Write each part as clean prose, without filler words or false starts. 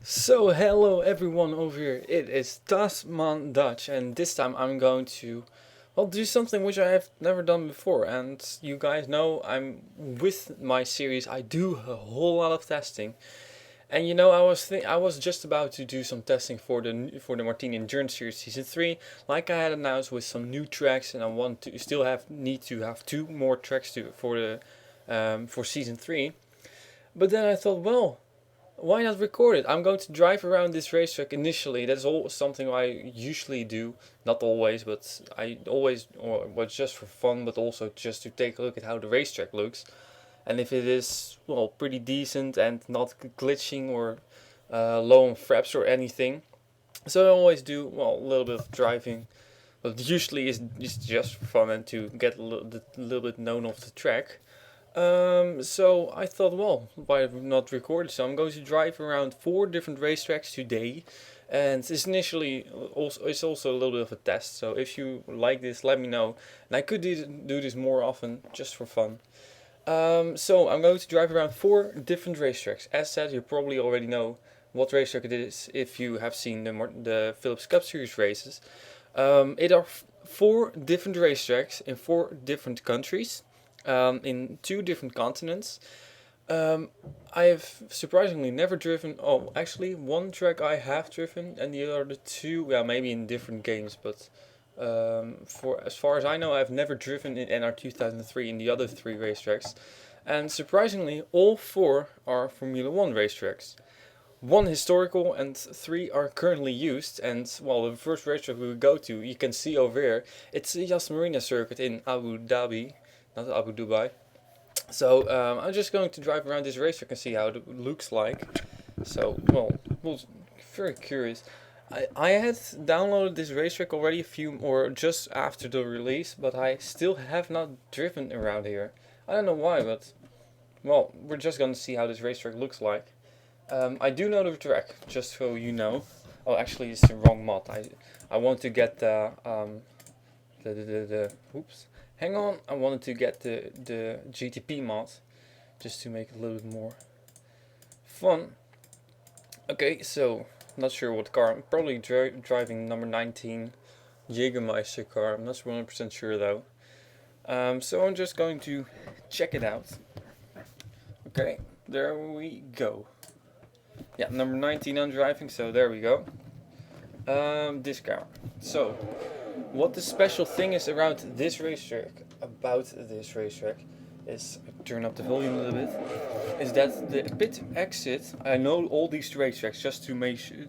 So hello everyone over here, it is Tasman Dutch, and this time I'm going to do something which I have never done before. And you guys know I'm with my series, I do a whole lot of testing. And I was just about to do some testing for the Martini Endurance Series Season 3, like I had announced, with some new tracks, and I want to still need to have two more tracks for Season 3. But then I thought, well, why not record it? I'm going to drive around this racetrack initially. That's all something I usually do. Not always, but I always, or was just for fun, but also just to take a look at how the racetrack looks. And if it is, well, pretty decent and not glitching or low on fraps or anything. So I always do, well, a little bit of driving. But usually it's just for fun and to get a little bit known of the track. So I thought, well, why not record it? So I'm going to drive around 4 different racetracks today, and it's also a little bit of a test. So if you like this, let me know, and I could do this more often just for fun. So I'm going to drive around 4 different racetracks. As said, you probably already know what racetrack it is if you have seen the Philips Cup Series races. It are 4 different racetracks in 4 different countries. In 2 different continents. I have surprisingly never driven. Oh, actually, one track I have driven, and the other 2, yeah, maybe in different games. But for as far as I know, I've never driven in NR2003 in the other 3 racetracks. And surprisingly, all 4 are Formula 1 racetracks. 1 historical and 3 are currently used. And well, the first racetrack we will go to, you can see over here, it's the Yas Marina Circuit in Abu Dhabi. Not Abu Dhabi. So I'm just going to drive around this racetrack and see how it looks like. So, well, very curious. I had downloaded this racetrack already just after the release, but I still have not driven around here. I don't know why, but well, we're just gonna see how this racetrack looks like. I do know the track, just so you know. Oh, actually, it's the wrong mod. I want to get oops. Hang on, I wanted to get the GTP mod, just to make it a little bit more fun. Okay, so, not sure what car, I'm probably driving number 19 Jägermeister car, I'm not 100% sure though. So I'm just going to check it out. Okay, there we go. Yeah, number 19 I'm driving, so there we go. This car. So, what the special thing is about this racetrack, is, turn up the volume a little bit, is that the pit exit, I know all these racetracks just to make sure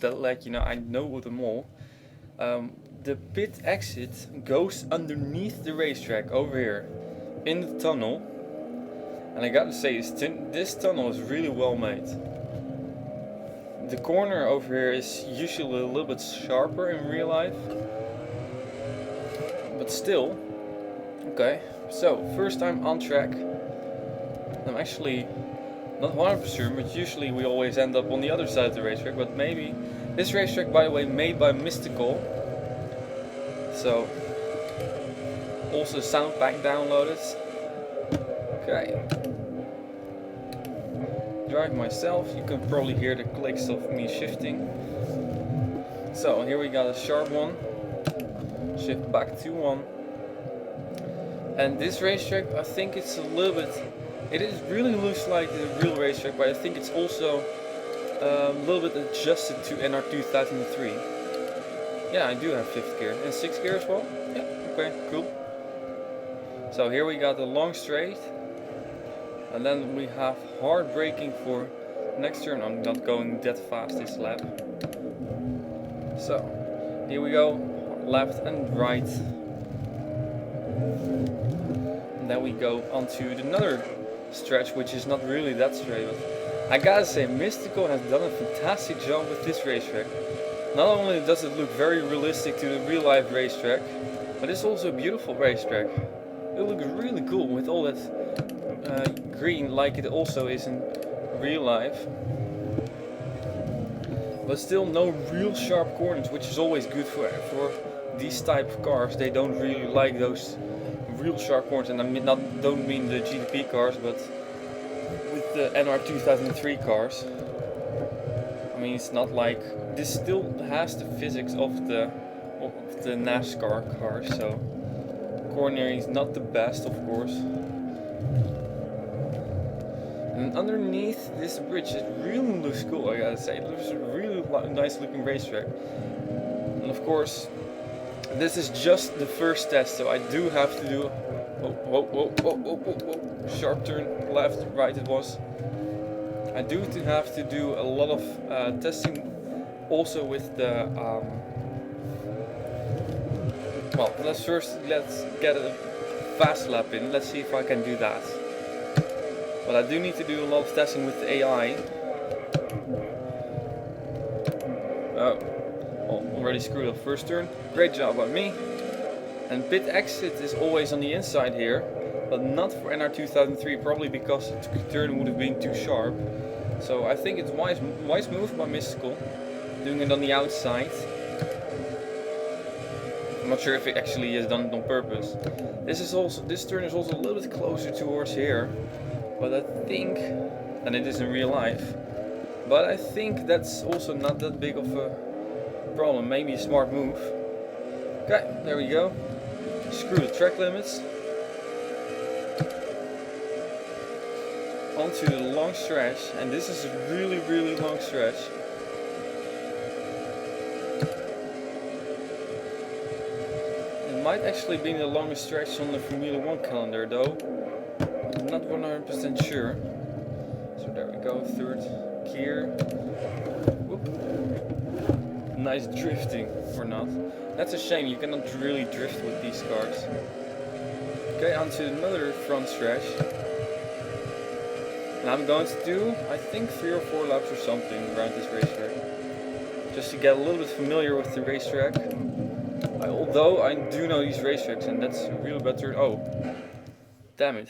that, like, you know, I know them all. The pit exit goes underneath the racetrack over here, in the tunnel. And I gotta say, this tunnel is really well made. The corner over here is usually a little bit sharper in real life. But still, okay, so first time on track. I'm actually not 100% sure, but usually we always end up on the other side of the racetrack. But maybe this racetrack, by the way, made by Mystical. So also sound pack downloaded. Okay, drive myself. You can probably hear the clicks of me shifting. So here we got a sharp one. Shift back to 1. And this racetrack, I think it's a little bit, really looks like the real racetrack, but I think it's also a little bit adjusted to NR2003. Yeah, I do have 5th gear. And 6th gear as well? Yeah, okay, cool. So here we got the long straight. And then we have hard braking for next turn. I'm not going that fast this lap. So, here we go. Left and right. And then we go onto another stretch, which is not really that straight, but I gotta say, Mystical has done a fantastic job with this racetrack. Not only does it look very realistic to the real life racetrack, but it's also a beautiful racetrack. It looks really cool with all that green, like it also is in real life. But still no real sharp corners, which is always good for these type of cars. They don't really like those real sharp corners, and I don't mean the GTP cars, but with the NR2003 cars. I mean, it's not like this still has the physics of the NASCAR car, so coronary is not the best, of course. And underneath this bridge, it really looks cool, I gotta say. It looks a really nice looking racetrack. And of course, this is just the first test, so I do have to do. Whoa. Sharp turn, left, right it was. I do have to do a lot of testing also with the. Well, let's get a fast lap in. Let's see if I can do that. But I do need to do a lot of testing with the AI. Already screwed up first turn. Great job by me. And pit exit is always on the inside here, but not for NR2003, probably because the turn would have been too sharp. So I think it's wise move by Mystical, doing it on the outside. I'm not sure if it actually is done on purpose. This turn is also a little bit closer towards here, but I think than it is in real life. But I think that's also not that big of a problem. Maybe a smart move. Okay, there we go. Screw the track limits. Onto the long stretch, and this is a really long stretch. It might actually be the longest stretch on the Formula 1 calendar though. I'm not 100% sure. So there we go, third gear. Whoop. Nice drifting, or not. That's a shame, you cannot really drift with these cars. Okay, onto another front stretch. And I'm going to do, I think, 3 or 4 laps or something around this racetrack. Just to get a little bit familiar with the racetrack. Although I do know these racetracks, and that's a real bad turn. Oh, damn it.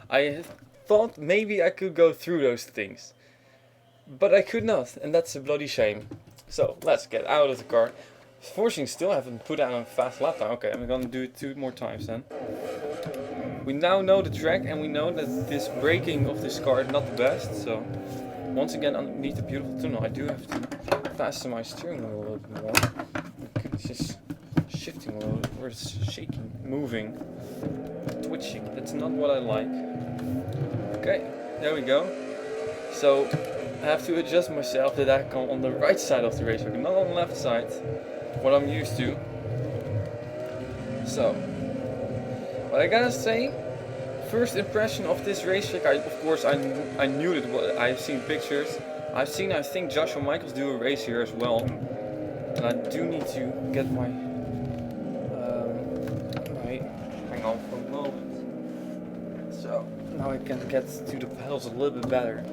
I thought maybe I could go through those things. But I could not, and that's a bloody shame. So, let's get out of the car. Fortunately, still haven't put out a fast lap time. Okay, I'm gonna do it 2 more times then. We now know the track, and we know that this braking of this car is not the best. So, once again, underneath the beautiful tunnel, I do have to fasten my steering wheel a little bit more. It's just shifting a little bit, or it's shaking, moving, twitching. That's not what I like. Okay, there we go. So, I have to adjust myself that I come on the right side of the racetrack, not on the left side, what I'm used to. So, but I gotta say, first impression of this racetrack, of course I knew it. I've seen pictures. I've seen, I think, Joshua Michaels do a race here as well. And I do need to get my hang on for a moment. So now I can get to the pedals a little bit better.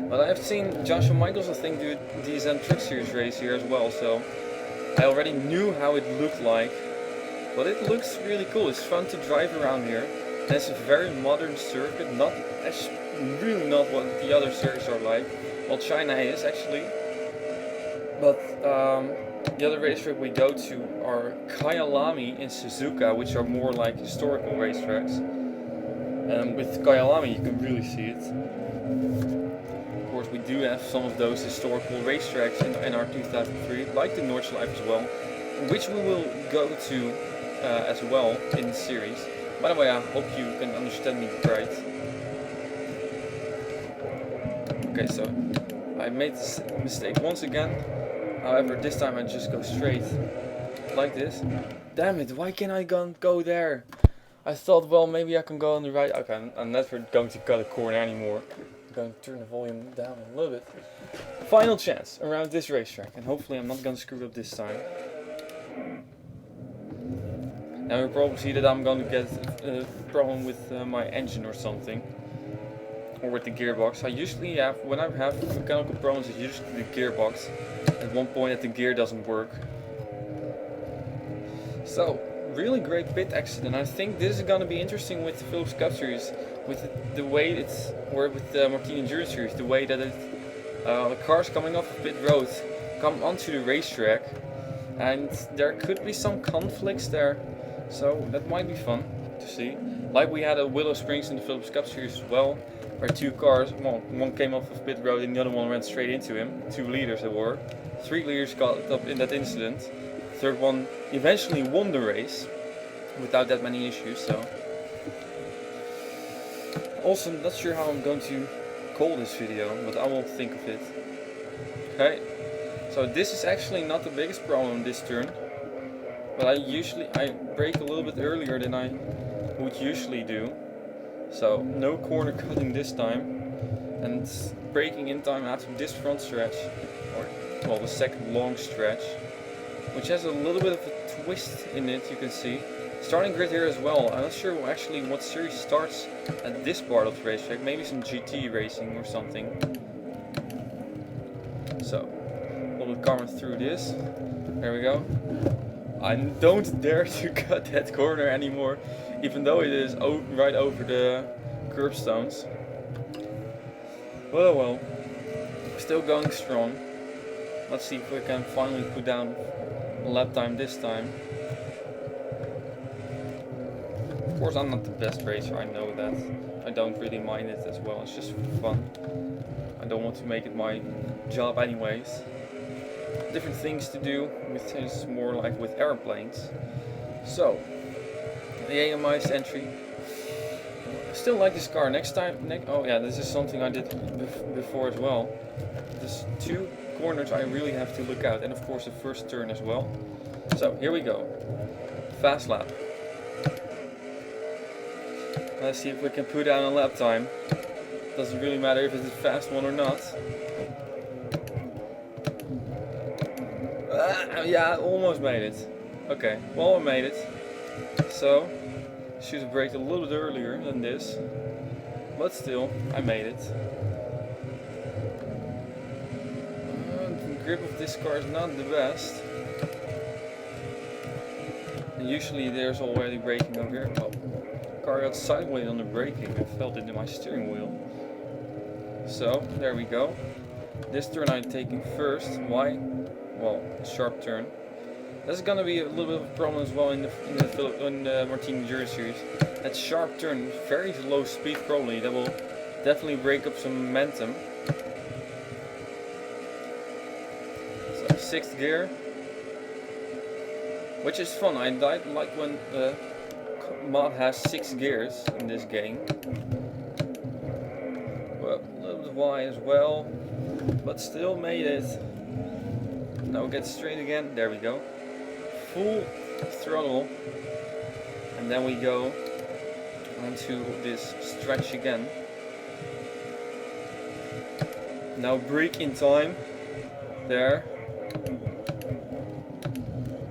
But I've seen Joshua Michaels, I think, do the DSM Truck Series race here as well, so I already knew how it looked like. But it looks really cool. It's fun to drive around here. And it's a very modern circuit, really not what the other circuits are like. Well, China is actually. But the other racetrack we go to are Kyalami and Suzuka, which are more like historical racetracks. And with Kyalami you can really see it. Of course, we do have some of those historical racetracks in NR2003, like the Nordschleife as well, which we will go to as well in the series. By the way, I hope you can understand me right. Okay, so I made this mistake once again. However, this time I just go straight like this. Damn it, why can't I go there? I thought, well, maybe I can go on the right. Okay, I'm never going to cut a corner anymore. I'm going to turn the volume down a little bit. Final chance around this racetrack, and hopefully I'm not going to screw up this time. Now you'll probably see that I'm going to get a problem with my engine or something. Or with the gearbox. I usually have, when I have mechanical problems, it's usually the gearbox. At one point that the gear doesn't work. So, really great pit exit, and I think this is going to be interesting with the Philips Cup Series, with the way it's, or with the Martini Endurance Series, the way that the cars coming off of pit road come onto the racetrack, and there could be some conflicts there, so that might be fun to see. Like we had at Willow Springs in the Philips Cup Series as well, where two cars, well, one came off of pit road and the other one ran straight into him. 2 leaders there were. 3 leaders got up in that incident. Third one eventually won the race without that many issues. So also not sure how I'm going to call this video, but I will think of it. Okay, so this is actually not the biggest problem this turn, but I brake a little bit earlier than I would usually do. So no corner cutting this time, and braking in time after this front stretch, or well, the second long stretch, which has a little bit of a twist in it, you can see. Starting grid here as well. I'm not sure actually what series starts at this part of the racetrack, maybe some GT racing or something. So, a little bit calmer through this. There we go. I don't dare to cut that corner anymore, even though it is right over the curbstones. Well, well, still going strong. Let's see if we can finally put down a lap time this time. Of course, I'm not the best racer, I know that. I don't really mind it as well, it's just fun. I don't want to make it my job anyways. Different things to do with this, more like with airplanes. So, the AMI's entry. I still like this car. Next time, oh yeah, this is something I did before as well. There's 2 corners I really have to look out, and of course the first turn as well. So here we go. Fast lap. Let's see if we can put down a lap time. Doesn't really matter if it's a fast one or not. Yeah, I almost made it. Okay, well I made it. So, should have braked a little bit earlier than this. But still, I made it. The grip of this car is not the best. And usually there's already braking over here. Oh, the car got sideways on the braking. I felt it in my steering wheel. So, there we go. This turn I'm taking first. Why? Well, sharp turn. That's gonna be a little bit of a problem as well in the Martini Endurance Series. That sharp turn, very low speed probably, that will definitely break up some momentum. So 6th gear, which is fun. I like when the mod has 6 gears in this game. Well, a little bit wide as well, but still made it. Now we get straight again, there we go. Full throttle, and then we go onto this stretch again. Now brake in time, there.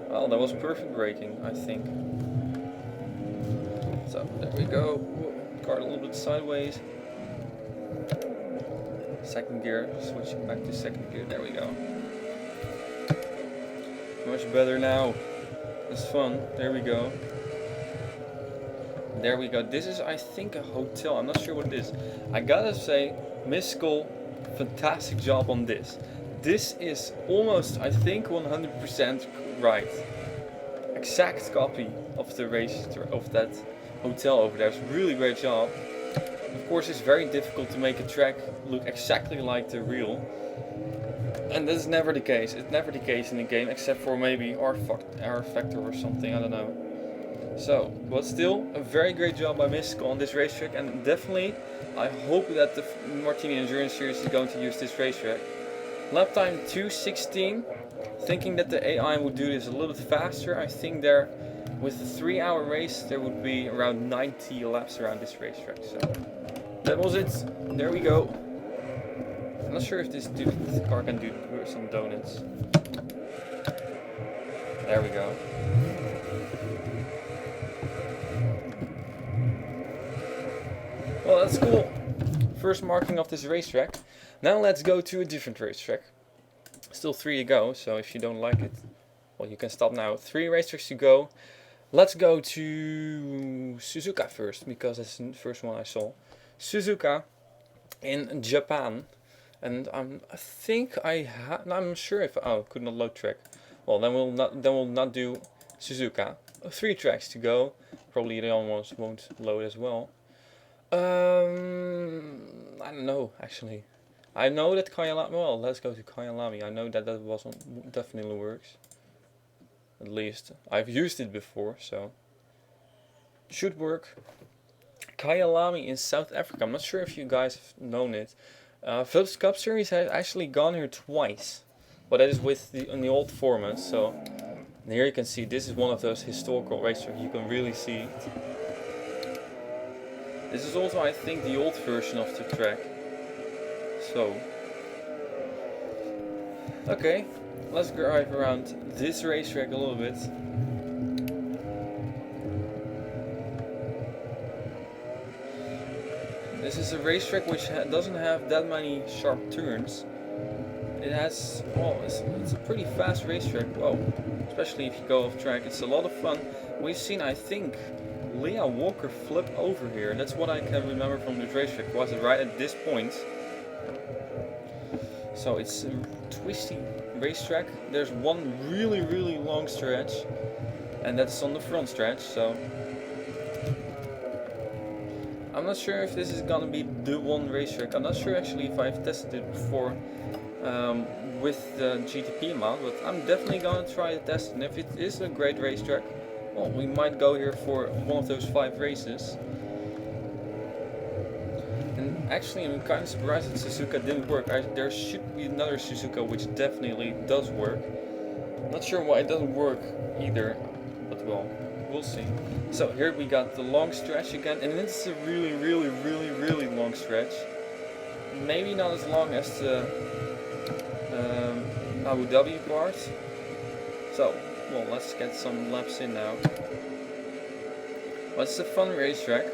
Well, that was perfect braking, I think. So there we go, car a little bit sideways. 2nd gear, switching back to 2nd gear, there we go. Much better now. That's fun. There we go. There we go. This is, I think, a hotel. I'm not sure what it is. I gotta say, Miss Skull, fantastic job on this. This is almost, I think, 100% right. Exact copy of the race of that hotel over there. It's a really great job. Of course, it's very difficult to make a track look exactly like the real. And this is never the case. It's never the case in the game, except for maybe R Factor or something, I don't know. So, but still, a very great job by Mystical on this racetrack, and definitely, I hope that the Martini Endurance Series is going to use this racetrack. Lap time 2:16. Thinking that the AI would do this a little bit faster. I think there, with the 3-hour race, there would be around 90 laps around this racetrack. So, that was it. There we go. I'm not sure if this car can do some donuts. There we go. Well, that's cool. First marking of this racetrack. Now let's go to a different racetrack. Still 3 to go, so if you don't like it, well, you can stop now. 3 racetracks to go. Let's go to Suzuka first, because that's the first one I saw. Suzuka in Japan. And I'm sure if could not load track. Well, then we'll not do Suzuka. 3 tracks to go. Probably the other ones won't load as well. I don't know actually. I know that Kyalami. Well, let's go to Kyalami. I know that definitely works. At least I've used it before, so should work. Kyalami in South Africa. I'm not sure if you guys have known it. Philips Cup Series has actually gone here twice, but that is with in the old format. So here you can see this is one of those historical racetracks. You can really see. This is also, I think, the old version of the track. So, okay, let's drive around this racetrack a little bit. This is a racetrack which doesn't have that many sharp turns. It has, well, it's a pretty fast racetrack. Well, especially if you go off track, it's a lot of fun. We've seen, I think, Leah Walker flip over here. That's what I can remember from this racetrack. Was it right at this point? So it's a twisty racetrack. There's one really long stretch, and that's on the front stretch. So I'm not sure if this is gonna be the one racetrack. I'm not sure actually if I've tested it before with the GTP amount, but I'm definitely gonna try to test it. And if it is a great racetrack, well, we might go here for one of those 5 races. And actually, I'm kind of surprised that Suzuka didn't work. There should be another Suzuka which definitely does work. Not sure why it doesn't work either, but well, we'll see. So here we got the long stretch again, and it's a really long stretch. Maybe not as long as the Abu Dhabi part. So, well, let's get some laps in now. Well, it's a fun racetrack.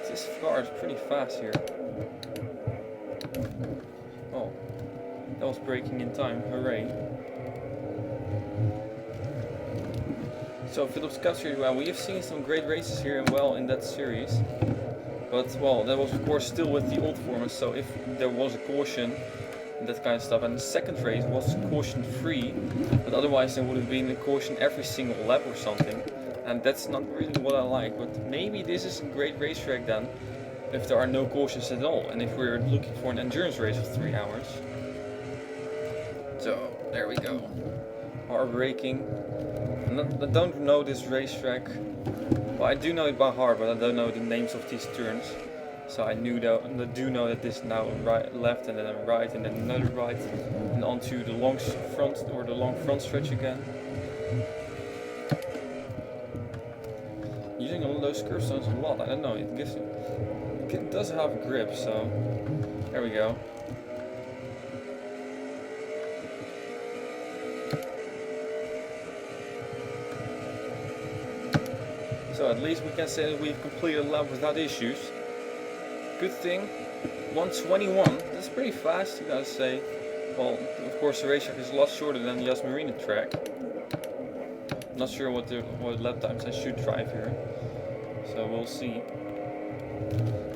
This car is pretty fast here. Oh, that was braking in time, hooray. So Philips Cup Series, well, we have seen some great races here and well in that series. But well, that was of course still with the old format, so if there was a caution, that kind of stuff. And the second race was caution free, but otherwise there would have been a caution every single lap or something. And that's not really what I like, but maybe this is a great racetrack then, if there are no cautions at all, and if we're looking for an endurance race of 3 hours. So, there we go. Hard braking. I don't know this racetrack. Well, I do know it by heart, but I don't know the names of these turns. So I do know that this is now right, left, and then a right, and then another right, and onto the long front stretch again. Using all those curve zones a lot. I don't know. It does have grip. So there we go. So at least we can say that we've completed a lap without issues. Good thing. 1:21. That's pretty fast, you gotta say. Well, of course the racetrack is a lot shorter than the Yas Marina track. Not sure what lap times I should drive here. So we'll see.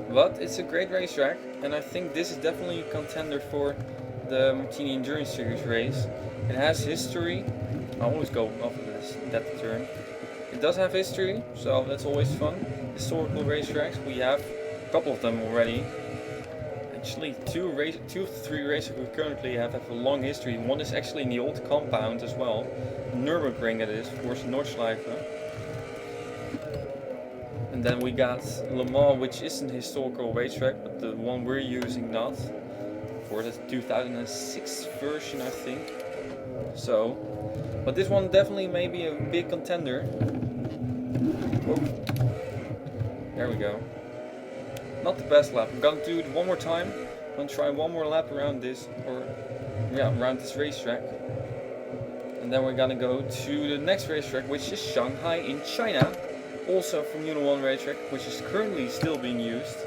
But it's a great racetrack, and I think this is definitely a contender for the Martini Endurance Series race. It has history. I always go off of that term. It does have history, so that's always fun. Historical racetracks, we have a couple of them already. Actually, two of the 3 races we currently have a long history. One is actually in the old compound as well. Nürburgring it is, of course, Nordschleife. And then we got Le Mans, which is an historical racetrack, but the one we're using not. For the 2006 version, I think. So, but this one definitely may be a big contender. Oh. There we go. Not the best lap. I'm gonna do it one more time. I'm gonna try one more lap around this, around this racetrack. And then we're gonna go to the next racetrack, which is Shanghai in China. Also Formula 1 racetrack, which is currently still being used.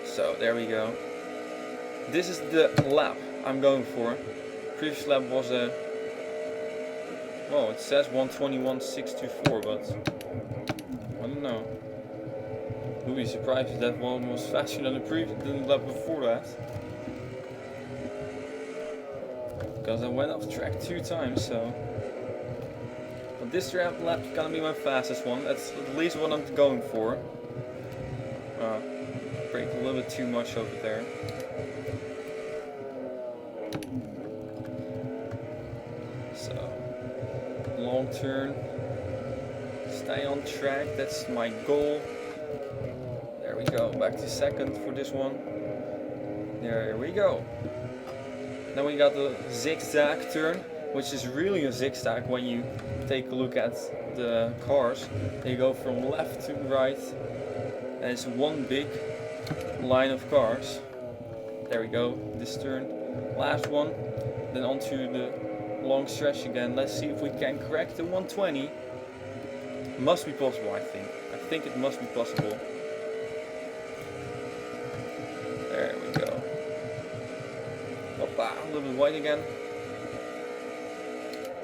So there we go. This is the lap I'm going for. Previous lap was a, well, it says 1:21.624, but I don't know. Would be surprised if that one was faster than the lap before that. Because I went off track 2 times, so. But this lap's gonna be my fastest one. That's at least what I'm going for. Brake a little bit too much over there. So, long turn. Stay on track, that's my goal. There we go, back to second for this one. There we go. Then we got the zigzag turn, which is really a zigzag when you take a look at the cars. They go from left to right, and it's one big line of cars. There we go, this turn. Last one, then onto the long stretch again. Let's see if we can correct the 120. Must be possible, I think. I think it must be possible. There we go. Hoppa, a little bit wide again.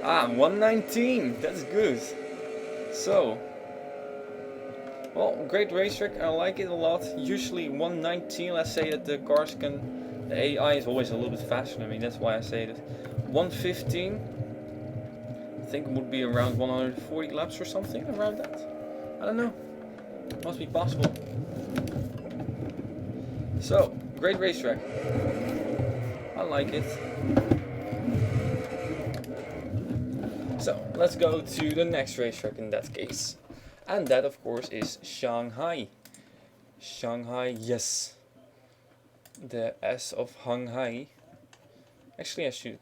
119, that's good. So, well, great racetrack, I like it a lot. Usually 119, let's say that the cars can, the AI is always a little bit faster than me, that's why I say that. 115, I think it would be around 140 laps or something, around that. I don't know, must be possible. So, great racetrack. I like it. So, let's go to the next racetrack in that case. And that, of course, is Shanghai. Shanghai, yes. The S of Shanghai. Actually, I should...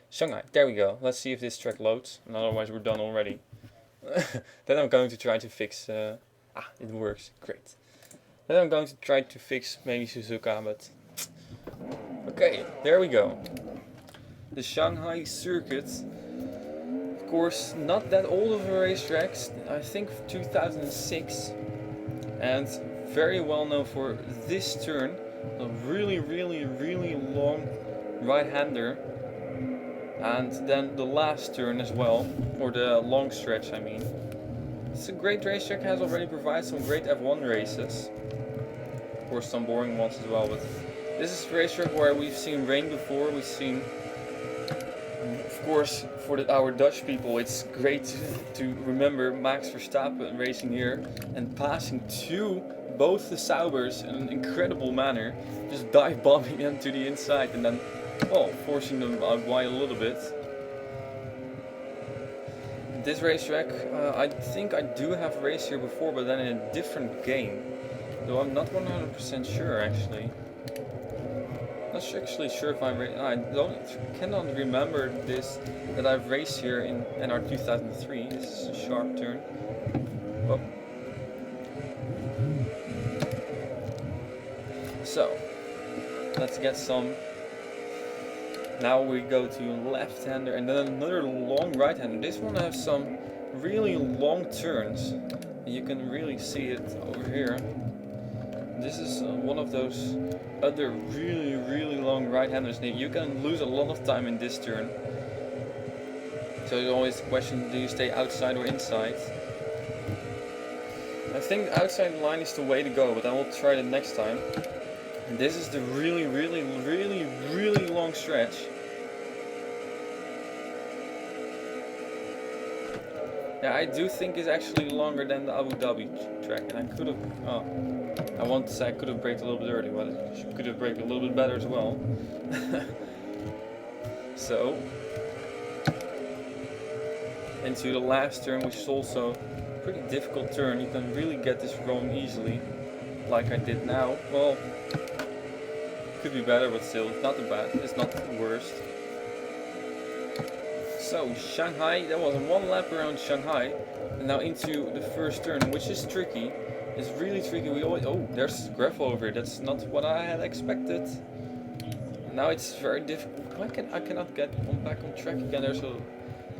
Shanghai, there we go. Let's see if this track loads. And otherwise, we're done already. Then I'm going to try to fix... it works. Great. Then I'm going to try to fix maybe Suzuka, but... Okay, there we go. The Shanghai Circuit. Of course, not that old of a racetrack. I think 2006. And very well known for this turn. A really, really, really long right-hander. And then the last turn as well. Or the long stretch, I mean. It's a great racetrack, has already provided some great F1 races. Of course, some boring ones as well, but this is a racetrack where we've seen rain before. We've seen, of course, for our Dutch people, it's great to remember Max Verstappen racing here and passing to both the Saubers in an incredible manner, just dive bombing them to the inside and then, well, forcing them out wide a little bit. This racetrack, I think I do have raced here before, but then in a different game. Though I'm not 100% sure actually. Not actually sure if I cannot remember this that I've raced here in NR2003. This is a sharp turn. Oh. So let's get some. Now we go to left-hander and then another long right-hander. This one has some really long turns. You can really see it over here. This is one of those other really, really long right-handers. You can lose a lot of time in this turn. So it's always the question, do you stay outside or inside? I think the outside line is the way to go, but I will try it next time. And this is the really, really, really, really long stretch. Yeah, I do think it's actually longer than the Abu Dhabi track, and I could have, I want to say I could have braked a little bit early, but I could have braked a little bit better as well. So, into the last turn, which is also a pretty difficult turn. You can really get this wrong easily, like I did now. Well, could be better, but still, it's not the bad. It's not the worst. So Shanghai, that was one lap around Shanghai, and now into the first turn, which is tricky. It's really tricky. We always, oh, there's gravel over here. That's not what I had expected. Now it's very difficult. I cannot get back on track again. There's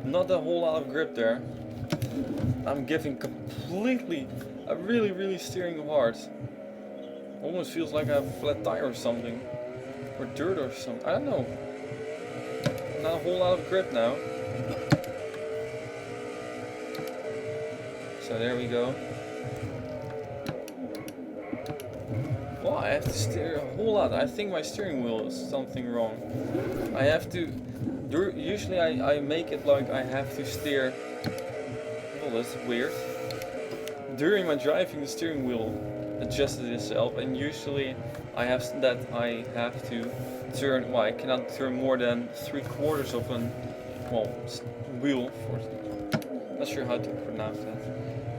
not a whole lot of grip there. I'm giving completely, really steering hard. Almost feels like I have a flat tire or something, or dirt or something. I don't know. Not a whole lot of grip now. So there we go. Well, I have to steer a whole lot. I think my steering wheel is something wrong. I have to... Usually I make it like I have to steer that's weird. During my driving, the steering wheel adjusted itself, and usually I have to turn. Well, I cannot turn more than 3/4 of an wheel. Not sure how to pronounce that.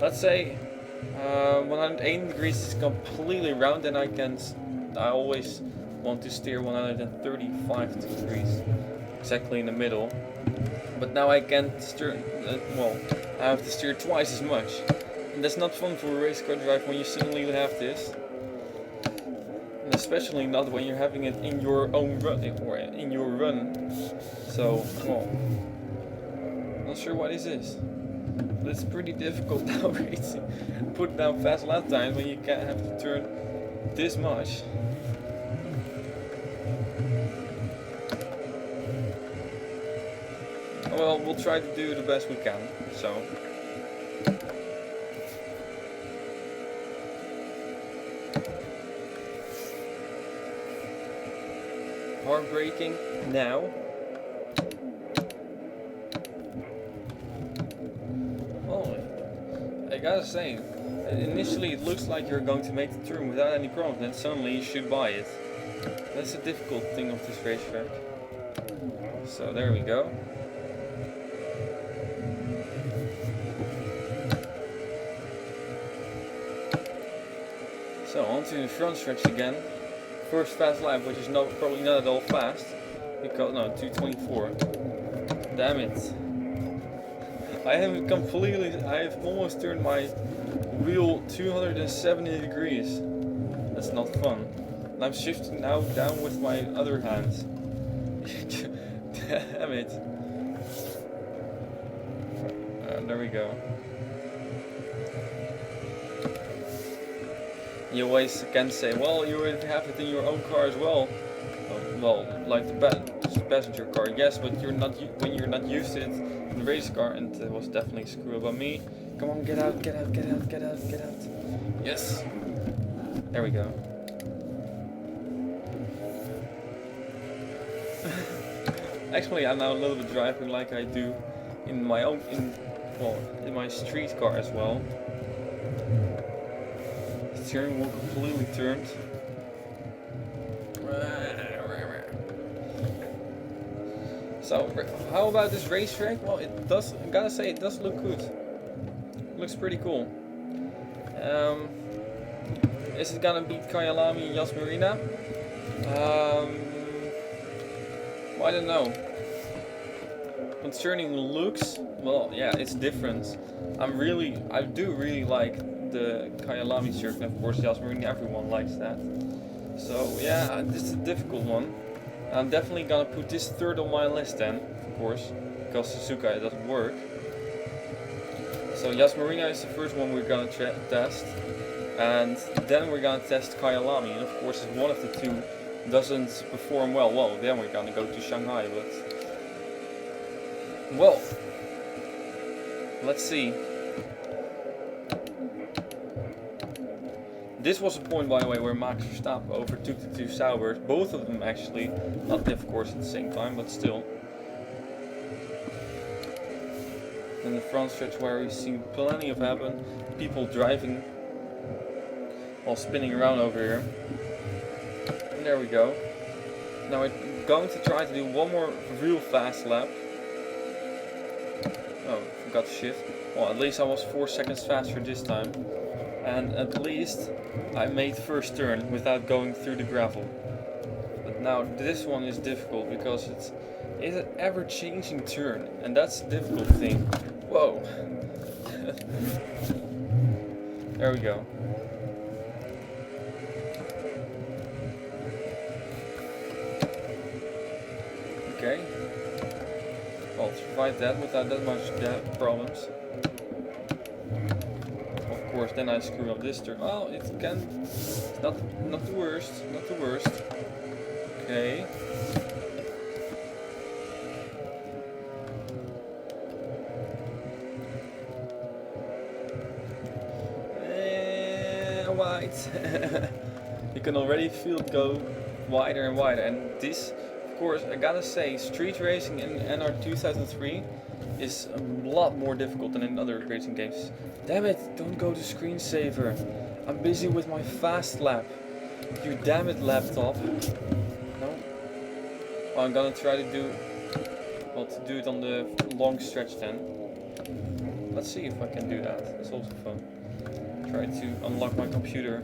Let's say 180 degrees is completely round, and I always want to steer 135 degrees, exactly in the middle. But now I can't steer. I have to steer twice as much. And that's not fun for a race car drive when you suddenly have this. And especially not when you're having it in your own run, or in your run. So, not sure what this is. But it's pretty difficult now racing. Put down fast lap times when you can't have to turn this much. Well, we'll try to do the best we can, so. Hard braking now. Oh, I gotta say, initially it looks like you're going to make the turn without any problems, then suddenly you should buy it. That's a difficult thing of this racetrack. So there we go. So onto the front stretch again. First fast lap, which is probably not at all fast, because no, 2:24. Damn it! I have almost turned my wheel 270 degrees. That's not fun. And I'm shifting now down with my other hand. Damn it! There we go. You always can say, well, you already have it in your own car as well. Well, like the passenger car, yes, but when you're not used to it in the race car, and it was definitely a screw up on me. Come on, get out, get out, get out, get out, get out. Yes. There we go. Actually, I'm now a little bit driving like I do in my own, in my street car as well. Steering wheel completely turned. So, how about this racetrack? Well, it does. I gotta say, it does look good. It looks pretty cool. Is it gonna beat Kyalami and Yas Marina? Well, I don't know. Concerning looks, well, yeah, it's different. I do really like the Kyalami circuit, of course. Yas Marina, everyone likes that. So yeah, this is a difficult one. I'm definitely gonna put this third on my list then, of course, because Suzuka doesn't work. So Yas Marina is the first one we're gonna test, and then we're gonna test Kyalami. And of course, if one of the two doesn't perform well, then we're gonna go to Shanghai. But well, let's see. This was a point, by the way, where Max Verstappen overtook the two Saubers. Both of them actually, not of course at the same time, but still. And the front stretch where we've seen plenty of people driving while spinning around over here. And there we go. Now we're going to try to do one more real fast lap. Oh, forgot to shift. Well, at least I was 4 seconds faster this time. And at least I made first turn without going through the gravel. But now this one is difficult because it's an ever-changing turn, and that's the difficult thing. Whoa. There we go. Okay. Well, survive that without that much problems. Of course, then I screw up this turn. Oh, it's not the worst, not the worst. Okay. Wide. You can already feel it go wider and wider, and this, of course, I gotta say, street racing in NR2003 is a lot more difficult than in other racing games. Damn it, don't go to screensaver. I'm busy with my fast lap. You damn it, laptop. No. Well, I'm gonna try to do, well, to do it on the long stretch then. Let's see if I can do that. It's also fun. Try to unlock my computer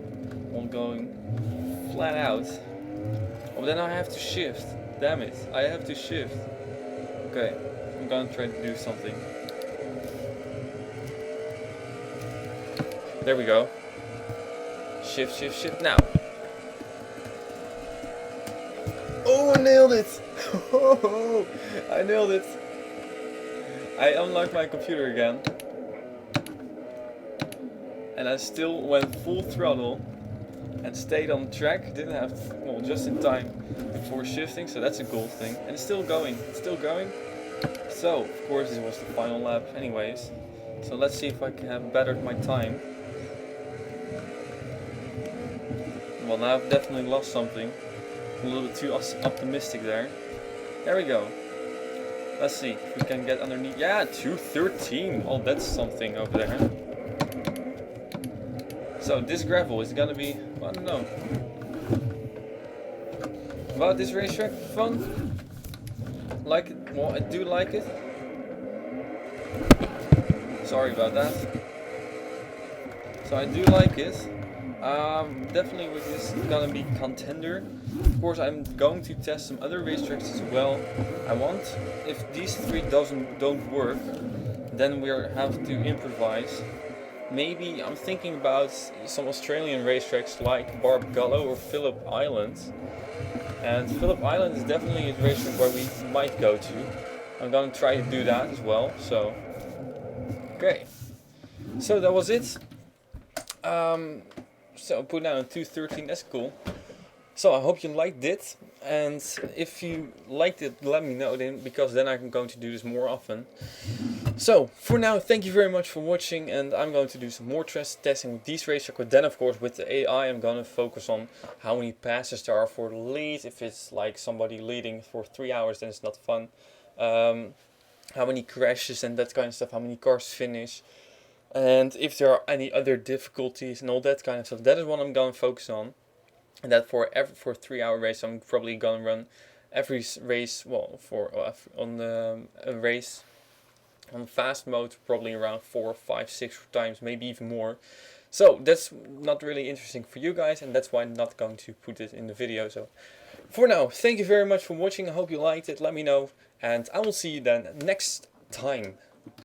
while going flat out. Oh, then I have to shift. Damn it, I have to shift. Okay, I'm gonna try to do something. There we go. Shift, shift, shift now. Oh, I nailed it! Oh, I nailed it. I unlocked my computer again. And I still went full throttle and stayed on track. Didn't have, well, just in time before shifting, so that's a gold thing. And it's still going, it's still going. So, of course, this was the final lap anyways. So let's see if I can have bettered my time. Well, now I've definitely lost something. A little bit too optimistic there. There we go. Let's see if we can get underneath. Yeah, 213. Oh, that's something over there. So this gravel is gonna be, I don't know. About this racetrack, fun. Like it? Well, I do like it. Sorry about that. So I do like it. Definitely with this gonna be contender. Of course, I'm going to test some other racetracks as well. I want, if these three don't work, then we have to improvise. Maybe I'm thinking about some Australian racetracks like Barbagallo or Phillip Island. And Phillip Island is definitely a racetrack where we might go to. I'm gonna try to do that as well. So, okay. So that was it. So put down a 213, that's cool. So I hope you liked it, and if you liked it, let me know then, because then I'm going to do this more often. So for now, thank you very much for watching, and I'm going to do some more testing with these racetracks. But then of course with the AI, I'm going to focus on how many passes there are for the lead. If it's like somebody leading for 3 hours, then it's not fun. How many crashes and that kind of stuff, how many cars finish. And if there are any other difficulties and all that kind of stuff, that is what I'm going to focus on. And that for 3 hour race, I'm probably going to run every race, well, on a race on fast mode, probably around 4, 5, 6 times, maybe even more. So that's not really interesting for you guys, and that's why I'm not going to put it in the video. So for now, thank you very much for watching. I hope you liked it. Let me know, and I will see you then next time.